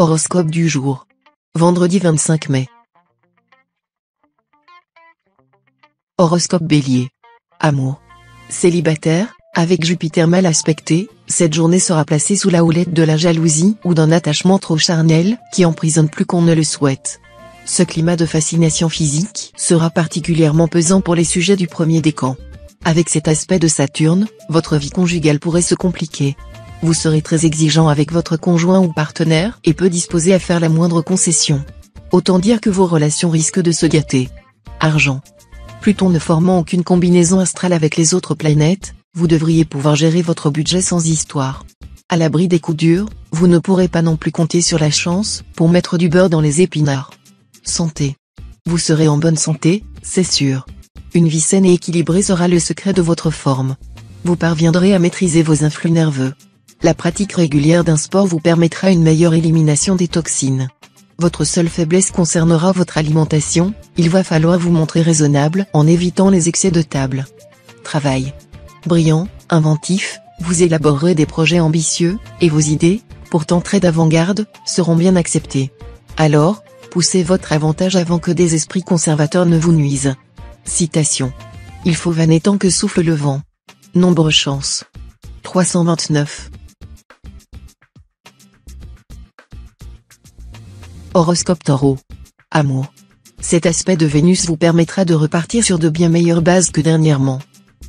Horoscope du jour. Vendredi 25 mai. Horoscope Bélier. Amour. Célibataire, avec Jupiter mal aspecté, cette journée sera placée sous la houlette de la jalousie ou d'un attachement trop charnel qui emprisonne plus qu'on ne le souhaite. Ce climat de fascination physique sera particulièrement pesant pour les sujets du premier décan. Avec cet aspect de Saturne, votre vie conjugale pourrait se compliquer. Vous serez très exigeant avec votre conjoint ou partenaire et peu disposé à faire la moindre concession. Autant dire que vos relations risquent de se gâter. Argent. Pluton ne formant aucune combinaison astrale avec les autres planètes, vous devriez pouvoir gérer votre budget sans histoire. À l'abri des coups durs, vous ne pourrez pas non plus compter sur la chance pour mettre du beurre dans les épinards. Santé. Vous serez en bonne santé, c'est sûr. Une vie saine et équilibrée sera le secret de votre forme. Vous parviendrez à maîtriser vos influx nerveux. La pratique régulière d'un sport vous permettra une meilleure élimination des toxines. Votre seule faiblesse concernera votre alimentation, il va falloir vous montrer raisonnable en évitant les excès de table. Travail. Brillant, inventif, vous élaborerez des projets ambitieux, et vos idées, pourtant très d'avant-garde, seront bien acceptées. Alors, poussez votre avantage avant que des esprits conservateurs ne vous nuisent. Citation. Il faut vanner tant que souffle le vent. Nombre chance. 329. Horoscope Taureau. Amour. Cet aspect de Vénus vous permettra de repartir sur de bien meilleures bases que dernièrement.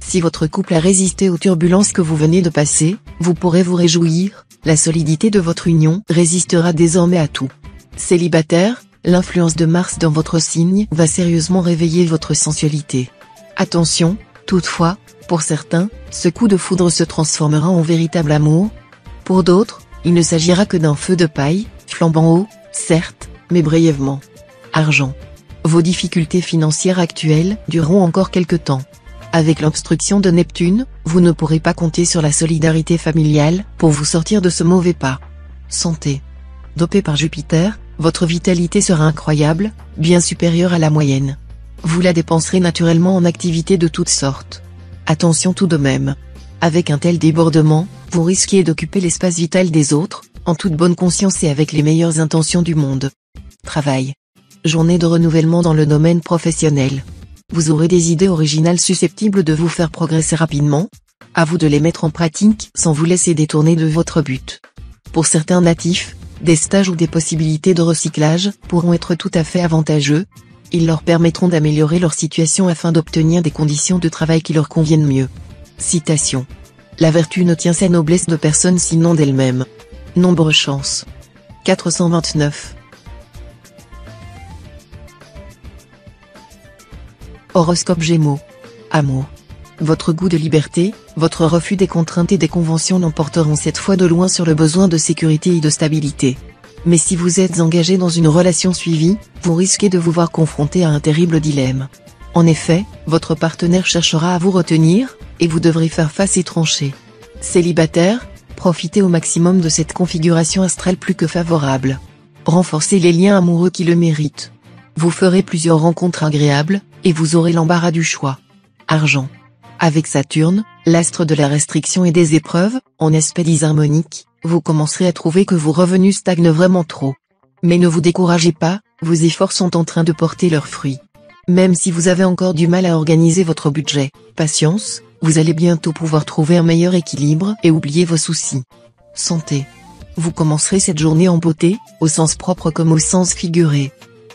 Si votre couple a résisté aux turbulences que vous venez de passer, vous pourrez vous réjouir, la solidité de votre union résistera désormais à tout. Célibataire, l'influence de Mars dans votre signe va sérieusement réveiller votre sensualité. Attention, toutefois, pour certains, ce coup de foudre se transformera en véritable amour. Pour d'autres, il ne s'agira que d'un feu de paille, flambant haut, certes, mais brièvement. Argent. Vos difficultés financières actuelles dureront encore quelque temps. Avec l'obstruction de Neptune, vous ne pourrez pas compter sur la solidarité familiale pour vous sortir de ce mauvais pas. Santé. Dopé par Jupiter, votre vitalité sera incroyable, bien supérieure à la moyenne. Vous la dépenserez naturellement en activités de toutes sortes. Attention tout de même. Avec un tel débordement, vous risquez d'occuper l'espace vital des autres, en toute bonne conscience et avec les meilleures intentions du monde. Travail. Journée de renouvellement dans le domaine professionnel. Vous aurez des idées originales susceptibles de vous faire progresser rapidement. À vous de les mettre en pratique sans vous laisser détourner de votre but. Pour certains natifs, des stages ou des possibilités de recyclage pourront être tout à fait avantageux. Ils leur permettront d'améliorer leur situation afin d'obtenir des conditions de travail qui leur conviennent mieux. Citation. La vertu ne tient sa noblesse de personne sinon d'elle-même. Nombre chance. 429. Horoscope Gémeaux. Amour. Votre goût de liberté, votre refus des contraintes et des conventions l'emporteront cette fois de loin sur le besoin de sécurité et de stabilité. Mais si vous êtes engagé dans une relation suivie, vous risquez de vous voir confronté à un terrible dilemme. En effet, votre partenaire cherchera à vous retenir, et vous devrez faire face et trancher. Célibataire, profitez au maximum de cette configuration astrale plus que favorable. Renforcez les liens amoureux qui le méritent. Vous ferez plusieurs rencontres agréables, et vous aurez l'embarras du choix. Argent. Avec Saturne, l'astre de la restriction et des épreuves, en aspect disharmonique, vous commencerez à trouver que vos revenus stagnent vraiment trop. Mais ne vous découragez pas, vos efforts sont en train de porter leurs fruits. Même si vous avez encore du mal à organiser votre budget, patience, vous allez bientôt pouvoir trouver un meilleur équilibre et oublier vos soucis. Santé. Vous commencerez cette journée en beauté, au sens propre comme au sens figuré.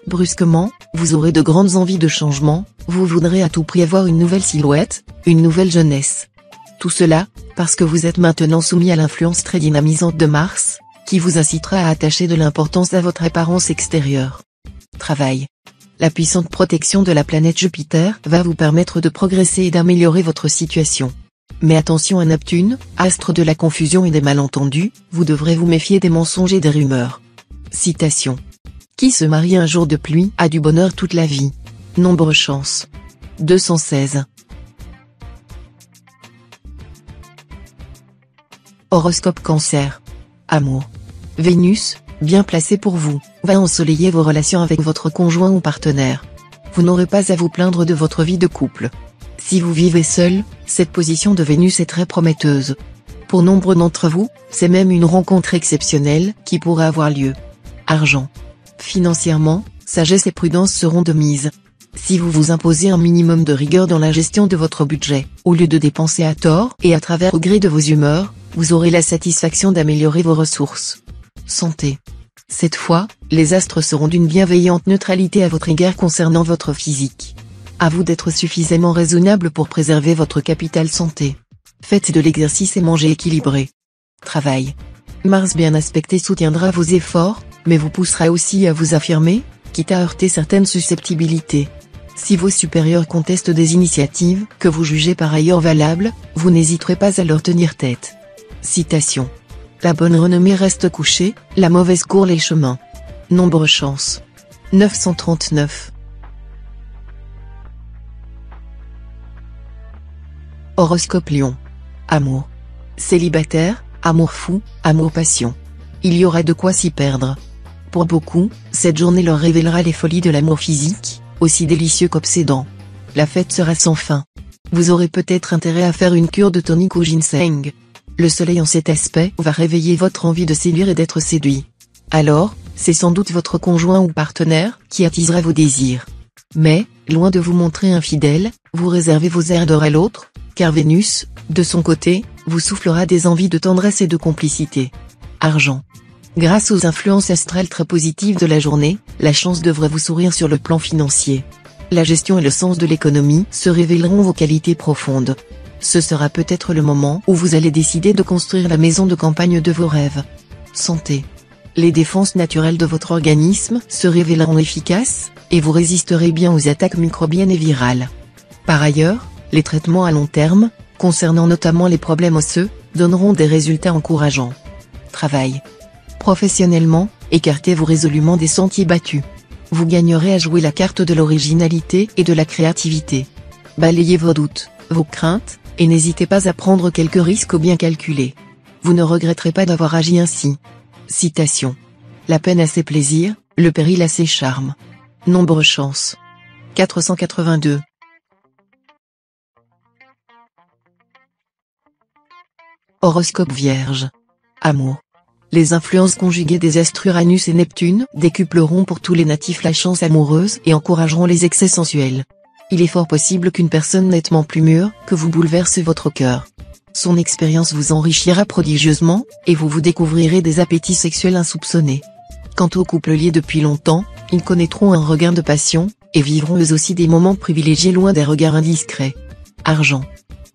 Brusquement, vous aurez de grandes envies de changement, vous voudrez à tout prix avoir une nouvelle silhouette, une nouvelle jeunesse. Tout cela, parce que vous êtes maintenant soumis à l'influence très dynamisante de Mars, qui vous incitera à attacher de l'importance à votre apparence extérieure. Travail. La puissante protection de la planète Jupiter va vous permettre de progresser et d'améliorer votre situation. Mais attention à Neptune, astre de la confusion et des malentendus, vous devrez vous méfier des mensonges et des rumeurs. Citation. Qui se marie un jour de pluie a du bonheur toute la vie. Nombre chance. 216. Horoscope Cancer. Amour. Vénus, bien placée pour vous, va ensoleiller vos relations avec votre conjoint ou partenaire. Vous n'aurez pas à vous plaindre de votre vie de couple. Si vous vivez seul, cette position de Vénus est très prometteuse. Pour nombre d'entre vous, c'est même une rencontre exceptionnelle qui pourra avoir lieu. Argent. Financièrement, sagesse et prudence seront de mise. Si vous vous imposez un minimum de rigueur dans la gestion de votre budget, au lieu de dépenser à tort et à travers au gré de vos humeurs, vous aurez la satisfaction d'améliorer vos ressources. Santé. Cette fois, les astres seront d'une bienveillante neutralité à votre égard concernant votre physique. À vous d'être suffisamment raisonnable pour préserver votre capital santé. Faites de l'exercice et mangez équilibré. Travail. Mars bien aspecté soutiendra vos efforts, mais vous poussera aussi à vous affirmer, quitte à heurter certaines susceptibilités. Si vos supérieurs contestent des initiatives que vous jugez par ailleurs valables, vous n'hésiterez pas à leur tenir tête. Citation. La bonne renommée reste couchée, la mauvaise court les chemins. Nombre chance. 939. Horoscope Lion. Amour. Célibataire, amour fou, amour passion. Il y aura de quoi s'y perdre. Pour beaucoup, cette journée leur révélera les folies de l'amour physique, aussi délicieux qu'obsédant. La fête sera sans fin. Vous aurez peut-être intérêt à faire une cure de tonique au ginseng. Le soleil en cet aspect va réveiller votre envie de séduire et d'être séduit. Alors, c'est sans doute votre conjoint ou partenaire qui attisera vos désirs. Mais, loin de vous montrer infidèle, vous réservez vos airs d'or à l'autre, car Vénus, de son côté, vous soufflera des envies de tendresse et de complicité. Argent. Grâce aux influences astrales très positives de la journée, la chance devrait vous sourire sur le plan financier. La gestion et le sens de l'économie se révéleront vos qualités profondes. Ce sera peut-être le moment où vous allez décider de construire la maison de campagne de vos rêves. Santé. Les défenses naturelles de votre organisme se révéleront efficaces, et vous résisterez bien aux attaques microbiennes et virales. Par ailleurs, les traitements à long terme, concernant notamment les problèmes osseux, donneront des résultats encourageants. Travail. Professionnellement, écartez-vous résolument des sentiers battus. Vous gagnerez à jouer la carte de l'originalité et de la créativité. Balayez vos doutes, vos craintes, et n'hésitez pas à prendre quelques risques bien calculés. Vous ne regretterez pas d'avoir agi ainsi. Citation. La peine a ses plaisirs, le péril a ses charmes. Nombre chance. 482. Horoscope Vierge. Amour. Les influences conjuguées des astres Uranus et Neptune décupleront pour tous les natifs la chance amoureuse et encourageront les excès sensuels. Il est fort possible qu'une personne nettement plus mûre que vous bouleverse votre cœur. Son expérience vous enrichira prodigieusement, et vous vous découvrirez des appétits sexuels insoupçonnés. Quant aux couples liés depuis longtemps, ils connaîtront un regain de passion, et vivront eux aussi des moments privilégiés loin des regards indiscrets. Argent.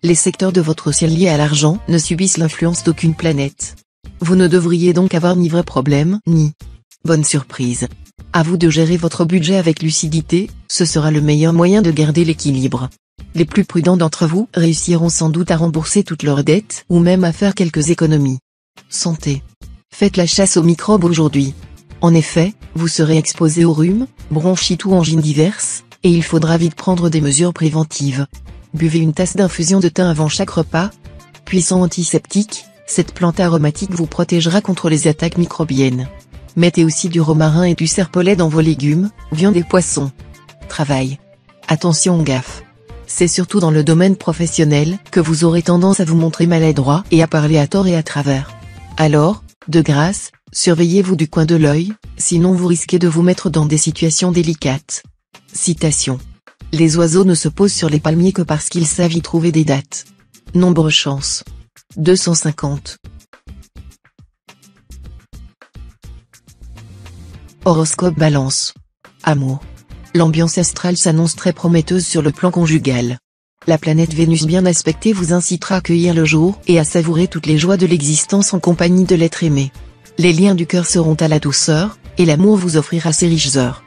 Les secteurs de votre ciel liés à l'argent ne subissent l'influence d'aucune planète. Vous ne devriez donc avoir ni vrai problème, ni bonne surprise. À vous de gérer votre budget avec lucidité, ce sera le meilleur moyen de garder l'équilibre. Les plus prudents d'entre vous réussiront sans doute à rembourser toutes leurs dettes ou même à faire quelques économies. Santé. Faites la chasse aux microbes aujourd'hui. En effet, vous serez exposé au rhume, bronchite ou angines diverses, et il faudra vite prendre des mesures préventives. Buvez une tasse d'infusion de thym avant chaque repas. Puissant antiseptique, cette plante aromatique vous protégera contre les attaques microbiennes. Mettez aussi du romarin et du serpolet dans vos légumes, viande et poissons. Travail. Attention aux gaffes. C'est surtout dans le domaine professionnel que vous aurez tendance à vous montrer maladroit et à parler à tort et à travers. Alors, de grâce, surveillez-vous du coin de l'œil, sinon vous risquez de vous mettre dans des situations délicates. Citation. Les oiseaux ne se posent sur les palmiers que parce qu'ils savent y trouver des dattes. Nombre chance. 250. Horoscope Balance. Amour. L'ambiance astrale s'annonce très prometteuse sur le plan conjugal. La planète Vénus bien aspectée vous incitera à accueillir le jour et à savourer toutes les joies de l'existence en compagnie de l'être aimé. Les liens du cœur seront à la douceur, et l'amour vous offrira ses riches heures.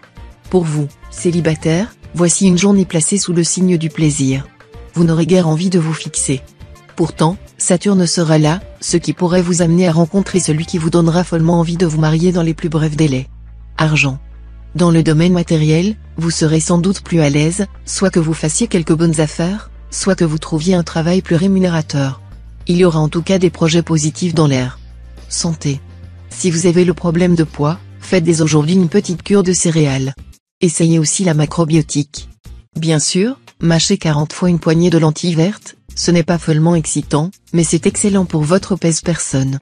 Pour vous, célibataire, voici une journée placée sous le signe du plaisir. Vous n'aurez guère envie de vous fixer. Pourtant, Saturne sera là, ce qui pourrait vous amener à rencontrer celui qui vous donnera follement envie de vous marier dans les plus brefs délais. Argent. Dans le domaine matériel, vous serez sans doute plus à l'aise, soit que vous fassiez quelques bonnes affaires, soit que vous trouviez un travail plus rémunérateur. Il y aura en tout cas des projets positifs dans l'air. Santé. Si vous avez le problème de poids, faites dès aujourd'hui une petite cure de céréales. Essayez aussi la macrobiotique. Bien sûr, mâchez 40 fois une poignée de lentilles vertes, ce n'est pas follement excitant, mais c'est excellent pour votre pèse-personne.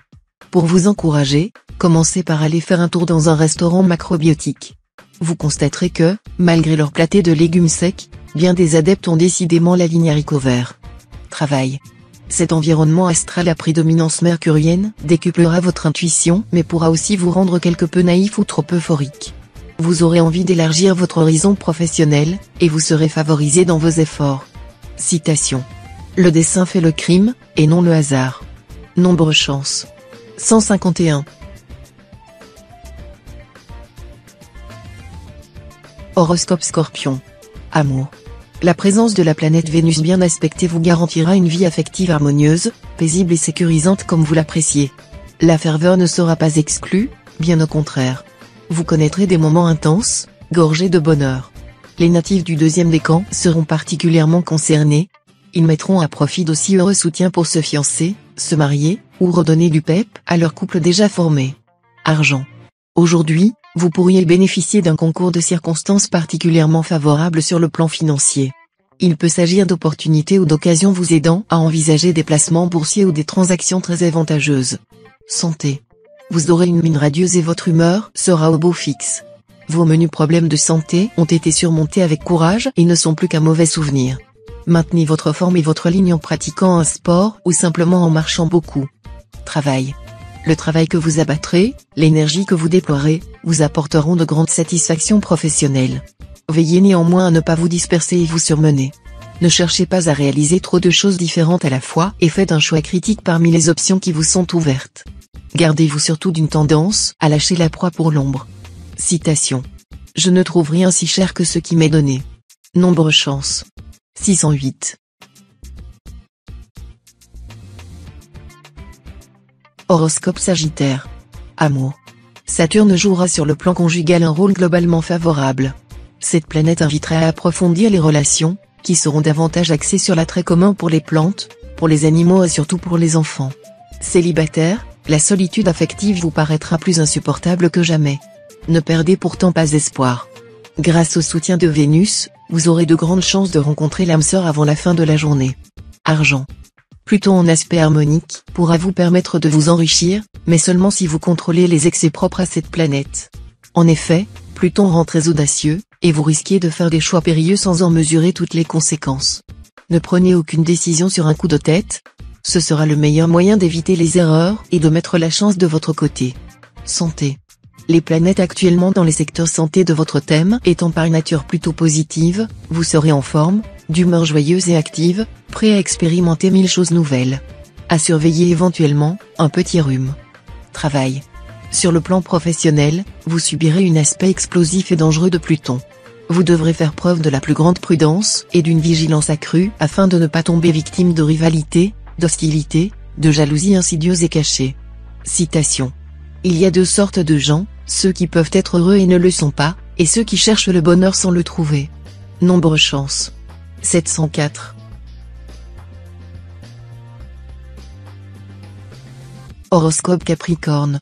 Pour vous encourager, Commencez par aller faire un tour dans un restaurant macrobiotique. Vous constaterez que, malgré leur platé de légumes secs, bien des adeptes ont décidément la ligne haricots verts. Travail. Cet environnement astral à prédominance mercurienne décuplera votre intuition mais pourra aussi vous rendre quelque peu naïf ou trop euphorique. Vous aurez envie d'élargir votre horizon professionnel, et vous serez favorisé dans vos efforts. Citation. Le destin fait le crime, et non le hasard. Nombre chance. 151. Horoscope Scorpion. Amour. La présence de la planète Vénus bien aspectée vous garantira une vie affective harmonieuse, paisible et sécurisante comme vous l'appréciez. La ferveur ne sera pas exclue, bien au contraire. Vous connaîtrez des moments intenses, gorgés de bonheur. Les natifs du deuxième décan seront particulièrement concernés. Ils mettront à profit d'aussi heureux soutiens pour se fiancer, se marier, ou redonner du pep à leur couple déjà formé. Argent. Aujourd'hui, vous pourriez bénéficier d'un concours de circonstances particulièrement favorable sur le plan financier. Il peut s'agir d'opportunités ou d'occasions vous aidant à envisager des placements boursiers ou des transactions très avantageuses. Santé. Vous aurez une mine radieuse et votre humeur sera au beau fixe. Vos menus problèmes de santé ont été surmontés avec courage et ne sont plus qu'un mauvais souvenir. Maintenez votre forme et votre ligne en pratiquant un sport ou simplement en marchant beaucoup. Travail. Le travail que vous abattrez, l'énergie que vous déploierez, vous apporteront de grandes satisfactions professionnelles. Veillez néanmoins à ne pas vous disperser et vous surmener. Ne cherchez pas à réaliser trop de choses différentes à la fois et faites un choix critique parmi les options qui vous sont ouvertes. Gardez-vous surtout d'une tendance à lâcher la proie pour l'ombre. Citation. Je ne trouve rien si cher que ce qui m'est donné. Nombre chance. 608. Horoscope Sagittaire. Amour. Saturne jouera sur le plan conjugal un rôle globalement favorable. Cette planète invitera à approfondir les relations, qui seront davantage axées sur l'attrait commun pour les plantes, pour les animaux et surtout pour les enfants. Célibataire, la solitude affective vous paraîtra plus insupportable que jamais. Ne perdez pourtant pas espoir. Grâce au soutien de Vénus, vous aurez de grandes chances de rencontrer l'âme sœur avant la fin de la journée. Argent. Pluton en aspect harmonique pourra vous permettre de vous enrichir, mais seulement si vous contrôlez les excès propres à cette planète. En effet, Pluton rend très audacieux, et vous risquez de faire des choix périlleux sans en mesurer toutes les conséquences. Ne prenez aucune décision sur un coup de tête. Ce sera le meilleur moyen d'éviter les erreurs et de mettre la chance de votre côté. Santé. Les planètes actuellement dans les secteurs santé de votre thème étant par nature plutôt positive, vous serez en forme, d'humeur joyeuse et active, prêt à expérimenter 1000 choses nouvelles. À surveiller éventuellement, un petit rhume. Travail. Sur le plan professionnel, vous subirez un aspect explosif et dangereux de Pluton. Vous devrez faire preuve de la plus grande prudence et d'une vigilance accrue afin de ne pas tomber victime de rivalité, d'hostilité, de jalousie insidieuse et cachée. Citation. Il y a deux sortes de gens, ceux qui peuvent être heureux et ne le sont pas, et ceux qui cherchent le bonheur sans le trouver. Nombre chance. 704. Horoscope Capricorne.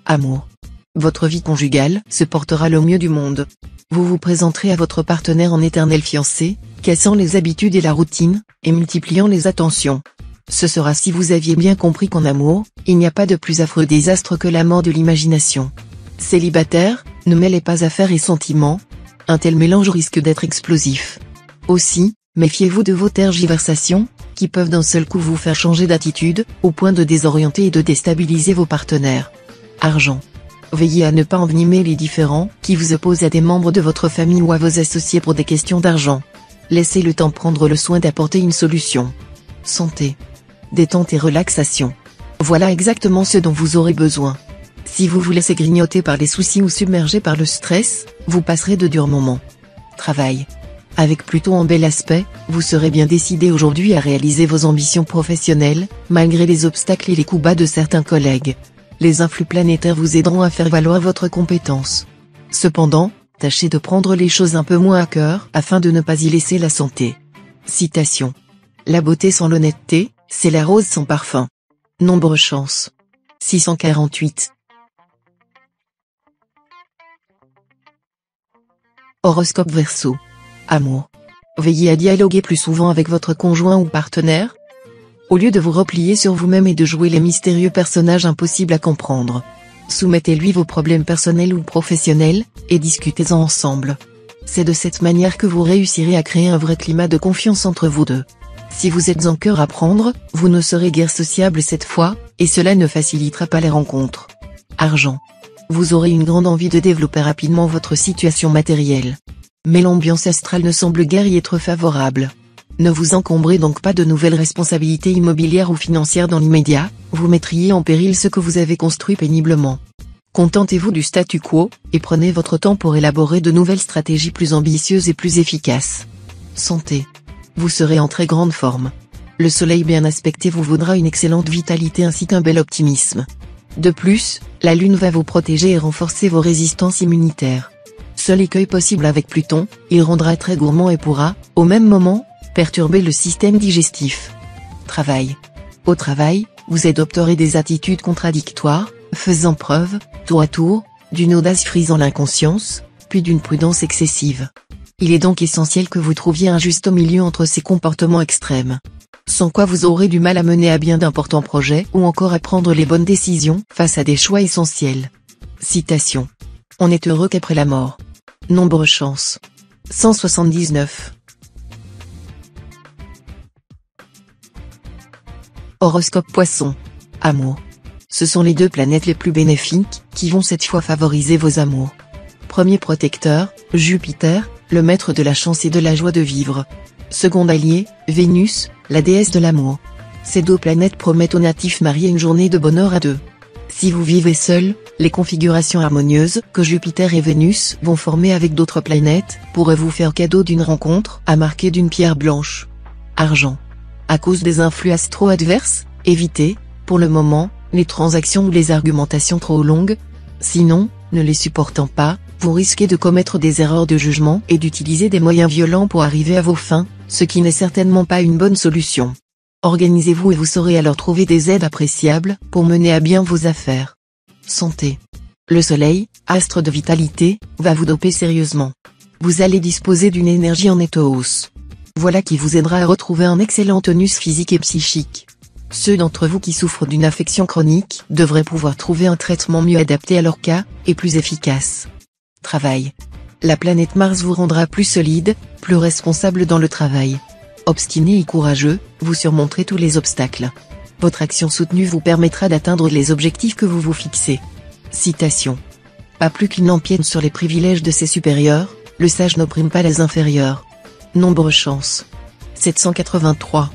Amour. Votre vie conjugale se portera le mieux du monde. Vous vous présenterez à votre partenaire en éternel fiancé, cassant les habitudes et la routine, et multipliant les attentions. Ce sera si vous aviez bien compris qu'en amour, il n'y a pas de plus affreux désastre que la mort de l'imagination. Célibataire, ne mêlez pas affaires et sentiments. Un tel mélange risque d'être explosif. Aussi, méfiez-vous de vos tergiversations, qui peuvent d'un seul coup vous faire changer d'attitude, au point de désorienter et de déstabiliser vos partenaires. Argent. Veillez à ne pas envenimer les différends qui vous opposent à des membres de votre famille ou à vos associés pour des questions d'argent. Laissez le temps prendre le soin d'apporter une solution. Santé. Détente et relaxation. Voilà exactement ce dont vous aurez besoin. Si vous vous laissez grignoter par les soucis ou submerger par le stress, vous passerez de durs moments. Travail. Avec Pluton en bel aspect, vous serez bien décidé aujourd'hui à réaliser vos ambitions professionnelles, malgré les obstacles et les coups bas de certains collègues. Les influx planétaires vous aideront à faire valoir votre compétence. Cependant, tâchez de prendre les choses un peu moins à cœur afin de ne pas y laisser la santé. Citation. La beauté sans l'honnêteté, c'est la rose sans parfum. Nombre chance. 648. Horoscope Verseau. Amour. Veillez à dialoguer plus souvent avec votre conjoint ou partenaire. Au lieu de vous replier sur vous-même et de jouer les mystérieux personnages impossibles à comprendre. Soumettez-lui vos problèmes personnels ou professionnels, et discutez-en ensemble. C'est de cette manière que vous réussirez à créer un vrai climat de confiance entre vous deux. Si vous êtes en cœur à prendre, vous ne serez guère sociable cette fois, et cela ne facilitera pas les rencontres. Argent. Vous aurez une grande envie de développer rapidement votre situation matérielle. Mais l'ambiance astrale ne semble guère y être favorable. Ne vous encombrez donc pas de nouvelles responsabilités immobilières ou financières dans l'immédiat, vous mettriez en péril ce que vous avez construit péniblement. Contentez-vous du statu quo, et prenez votre temps pour élaborer de nouvelles stratégies plus ambitieuses et plus efficaces. Santé. Vous serez en très grande forme. Le soleil bien aspecté vous vaudra une excellente vitalité ainsi qu'un bel optimisme. De plus, la lune va vous protéger et renforcer vos résistances immunitaires. Seul écueil possible avec Pluton, il rendra très gourmand et pourra, au même moment, perturber le système digestif. Travail. Au travail, vous adopterez des attitudes contradictoires, faisant preuve, tour à tour, d'une audace frisant l'inconscience, puis d'une prudence excessive. Il est donc essentiel que vous trouviez un juste milieu entre ces comportements extrêmes. Sans quoi vous aurez du mal à mener à bien d'importants projets ou encore à prendre les bonnes décisions face à des choix essentiels. Citation. On est heureux qu'après la mort. Nombre chance. 179. Horoscope Poisson. Amour. Ce sont les deux planètes les plus bénéfiques, qui vont cette fois favoriser vos amours. Premier protecteur, Jupiter, le maître de la chance et de la joie de vivre. Second allié, Vénus, la déesse de l'amour. Ces deux planètes promettent aux natifs mariés une journée de bonheur à deux. Si vous vivez seul, les configurations harmonieuses que Jupiter et Vénus vont former avec d'autres planètes pourraient vous faire cadeau d'une rencontre à marquer d'une pierre blanche. Argent. À cause des influx astro-adverses, évitez, pour le moment, les transactions ou les argumentations trop longues. Sinon, ne les supportant pas, vous risquez de commettre des erreurs de jugement et d'utiliser des moyens violents pour arriver à vos fins, ce qui n'est certainement pas une bonne solution. Organisez-vous et vous saurez alors trouver des aides appréciables pour mener à bien vos affaires. Santé. Le soleil, astre de vitalité, va vous doper sérieusement. Vous allez disposer d'une énergie en nette hausse. Voilà qui vous aidera à retrouver un excellent tonus physique et psychique. Ceux d'entre vous qui souffrent d'une affection chronique devraient pouvoir trouver un traitement mieux adapté à leur cas, et plus efficace. Travail. La planète Mars vous rendra plus solide, plus responsable dans le travail. Obstiné et courageux, vous surmonterez tous les obstacles. Votre action soutenue vous permettra d'atteindre les objectifs que vous vous fixez. Citation. Pas plus qu'il n'empiète sur les privilèges de ses supérieurs, le sage n'opprime pas les inférieurs. Nombre chance. 783.